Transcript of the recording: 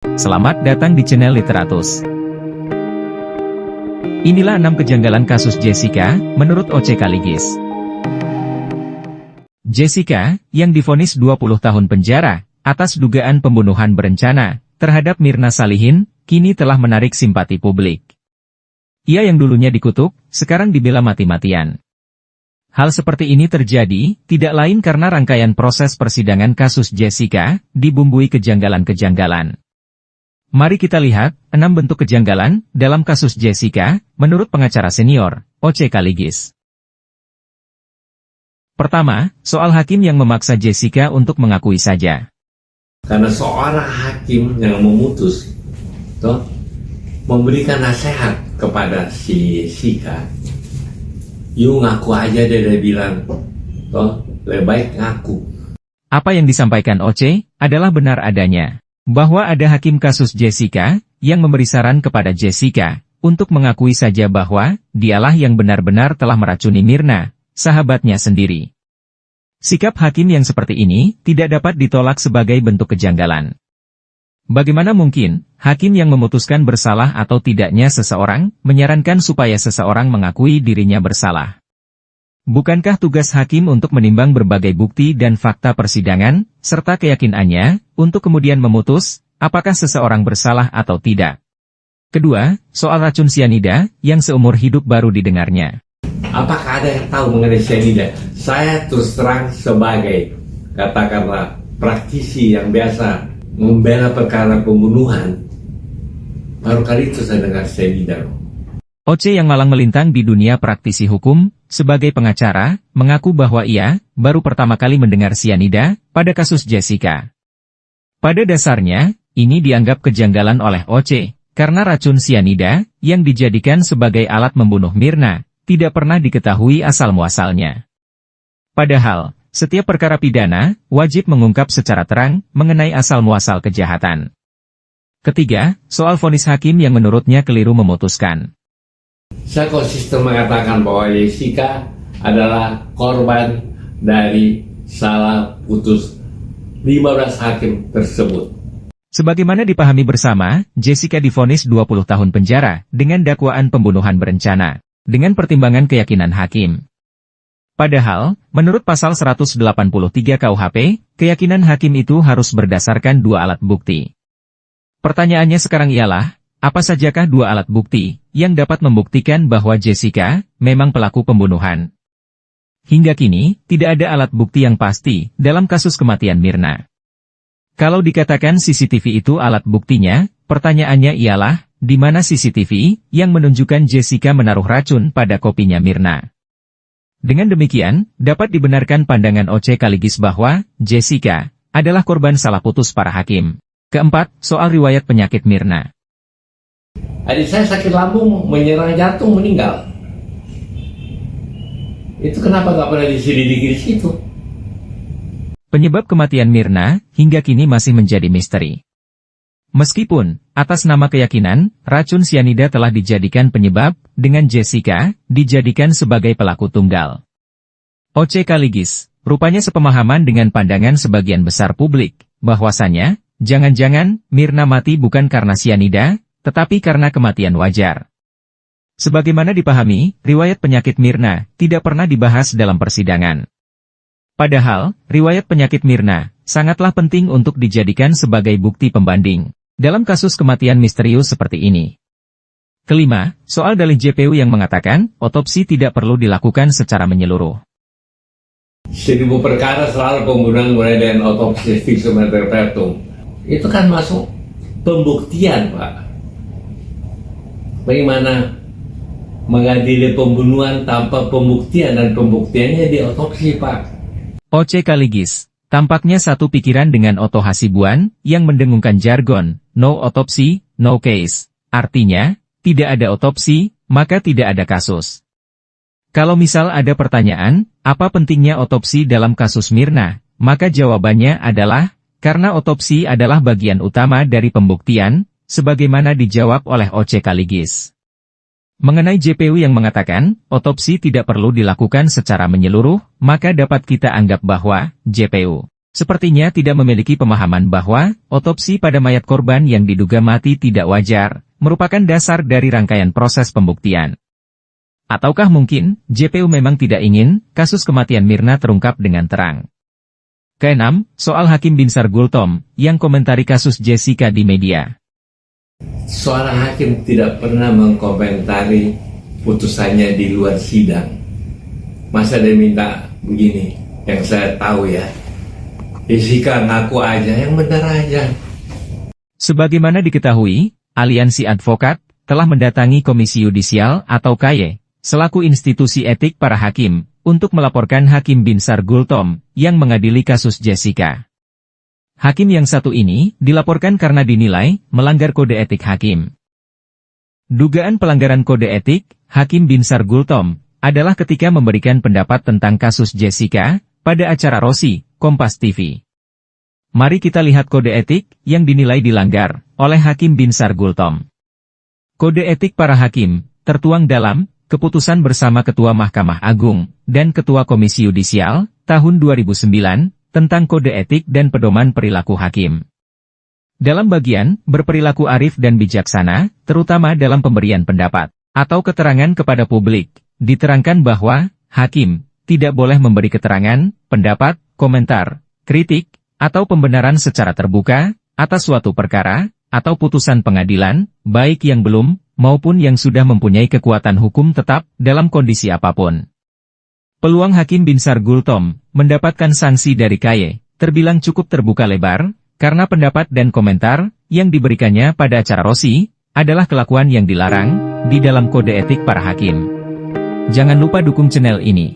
Selamat datang di channel Literatus. Inilah 6 kejanggalan kasus Jessica, menurut O.C. Kaligis. Jessica, yang divonis 20 tahun penjara, atas dugaan pembunuhan berencana, terhadap Mirna Salihin, kini telah menarik simpati publik. Ia yang dulunya dikutuk, sekarang dibela mati-matian. Hal seperti ini terjadi, tidak lain karena rangkaian proses persidangan kasus Jessica, dibumbui kejanggalan-kejanggalan. Mari kita lihat, 6 bentuk kejanggalan, dalam kasus Jessica, menurut pengacara senior, O.C. Kaligis. Pertama, soal hakim yang memaksa Jessica untuk mengakui saja. Karena seorang hakim yang memutus, memberikan nasihat kepada si Jessica, "You ngaku aja deh," dia bilang, lebih baik ngaku. Apa yang disampaikan O.C. adalah benar adanya. Bahwa ada hakim kasus Jessica, yang memberi saran kepada Jessica, untuk mengakui saja bahwa, dialah yang benar-benar telah meracuni Mirna, sahabatnya sendiri. Sikap hakim yang seperti ini, tidak dapat ditolak sebagai bentuk kejanggalan. Bagaimana mungkin, hakim yang memutuskan bersalah atau tidaknya seseorang, menyarankan supaya seseorang mengakui dirinya bersalah? Bukankah tugas hakim untuk menimbang berbagai bukti dan fakta persidangan, serta keyakinannya, untuk kemudian memutus, apakah seseorang bersalah atau tidak? Kedua, soal racun sianida, yang seumur hidup baru didengarnya. Apakah ada yang tahu mengenai sianida? Saya terus terang sebagai, katakanlah, praktisi yang biasa membela perkara pembunuhan, baru kali itu saya dengar sianida. O.C. yang malang melintang di dunia praktisi hukum, sebagai pengacara, mengaku bahwa ia, baru pertama kali mendengar sianida, pada kasus Jessica. Pada dasarnya, ini dianggap kejanggalan oleh O.C., karena racun sianida, yang dijadikan sebagai alat membunuh Mirna, tidak pernah diketahui asal-muasalnya. Padahal, setiap perkara pidana, wajib mengungkap secara terang, mengenai asal-muasal kejahatan. Ketiga, soal vonis hakim yang menurutnya keliru memutuskan. Saya konsisten mengatakan bahwa Jessica adalah korban dari salah putus 15 hakim tersebut. Sebagaimana dipahami bersama, Jessica divonis 20 tahun penjara, dengan dakwaan pembunuhan berencana, dengan pertimbangan keyakinan hakim. Padahal, menurut pasal 183 KUHP, keyakinan hakim itu harus berdasarkan 2 alat bukti. Pertanyaannya sekarang ialah, apa sajakah 2 alat bukti, yang dapat membuktikan bahwa Jessica, memang pelaku pembunuhan? Hingga kini, tidak ada alat bukti yang pasti, dalam kasus kematian Mirna. Kalau dikatakan CCTV itu alat buktinya, pertanyaannya ialah, di mana CCTV, yang menunjukkan Jessica menaruh racun pada kopinya Mirna? Dengan demikian, dapat dibenarkan pandangan O.C. Kaligis bahwa, Jessica, adalah korban salah putus para hakim. Keempat, soal riwayat penyakit Mirna. Adik saya sakit lambung, menyerang jantung, meninggal. Itu kenapa nggak pernah diselidiki di situ? Penyebab kematian Mirna, hingga kini masih menjadi misteri. Meskipun, atas nama keyakinan, racun sianida telah dijadikan penyebab, dengan Jessica, dijadikan sebagai pelaku tunggal. O.C. Kaligis, rupanya sepemahaman dengan pandangan sebagian besar publik, bahwasanya, jangan-jangan, Mirna mati bukan karena sianida, tetapi karena kematian wajar. Sebagaimana dipahami, riwayat penyakit Mirna tidak pernah dibahas dalam persidangan. Padahal, riwayat penyakit Mirna sangatlah penting untuk dijadikan sebagai bukti pembanding dalam kasus kematian misterius seperti ini. Kelima, soal dalih JPU yang mengatakan otopsi tidak perlu dilakukan secara menyeluruh. 1000 perkara selalu pembunuhan mulai dari otopsi visum et repertum. Itu kan masuk pembuktian, Pak. Bagaimana mengadili pembunuhan tanpa pembuktian, dan pembuktiannya di otopsi, Pak? O.C. Kaligis, tampaknya satu pikiran dengan Otto Hasibuan, yang mendengungkan jargon, no autopsy, no case. Artinya, tidak ada otopsi, maka tidak ada kasus. Kalau misal ada pertanyaan, apa pentingnya otopsi dalam kasus Mirna? Maka jawabannya adalah, karena otopsi adalah bagian utama dari pembuktian, sebagaimana dijawab oleh O.C. Kaligis. Mengenai JPU yang mengatakan, otopsi tidak perlu dilakukan secara menyeluruh, maka dapat kita anggap bahwa, JPU Sepertinya tidak memiliki pemahaman bahwa otopsi pada mayat korban yang diduga mati tidak wajar, merupakan dasar dari rangkaian proses pembuktian. Ataukah mungkin, JPU memang tidak ingin kasus kematian Mirna terungkap dengan terang. Keenam, soal Hakim Binsar Gultom, yang komentari kasus Jessica di media. Seorang hakim tidak pernah mengkomentari putusannya di luar sidang. Masa dia minta begini, yang saya tahu ya. Jessica ngaku aja, yang benar aja. Sebagaimana diketahui, Aliansi Advokat telah mendatangi Komisi Yudisial atau KY, selaku institusi etik para hakim, untuk melaporkan Hakim Binsar Gultom, yang mengadili kasus Jessica. Hakim yang satu ini dilaporkan karena dinilai melanggar kode etik hakim. Dugaan pelanggaran kode etik Hakim Binsar Gultom adalah ketika memberikan pendapat tentang kasus Jessica pada acara Rosi, Kompas TV. Mari kita lihat kode etik yang dinilai dilanggar oleh Hakim Binsar Gultom. Kode etik para hakim tertuang dalam Keputusan bersama Ketua Mahkamah Agung dan Ketua Komisi Yudisial tahun 2009 tentang kode etik dan pedoman perilaku hakim. Dalam bagian berperilaku arif dan bijaksana, terutama dalam pemberian pendapat atau keterangan kepada publik, diterangkan bahwa hakim tidak boleh memberi keterangan, pendapat, komentar, kritik, atau pembenaran secara terbuka atas suatu perkara atau putusan pengadilan, baik yang belum maupun yang sudah mempunyai kekuatan hukum tetap dalam kondisi apapun. Peluang Hakim Binsar Gultom mendapatkan sanksi dari KY terbilang cukup terbuka lebar, karena pendapat dan komentar yang diberikannya pada acara Rosi adalah kelakuan yang dilarang di dalam kode etik para hakim. Jangan lupa dukung channel ini.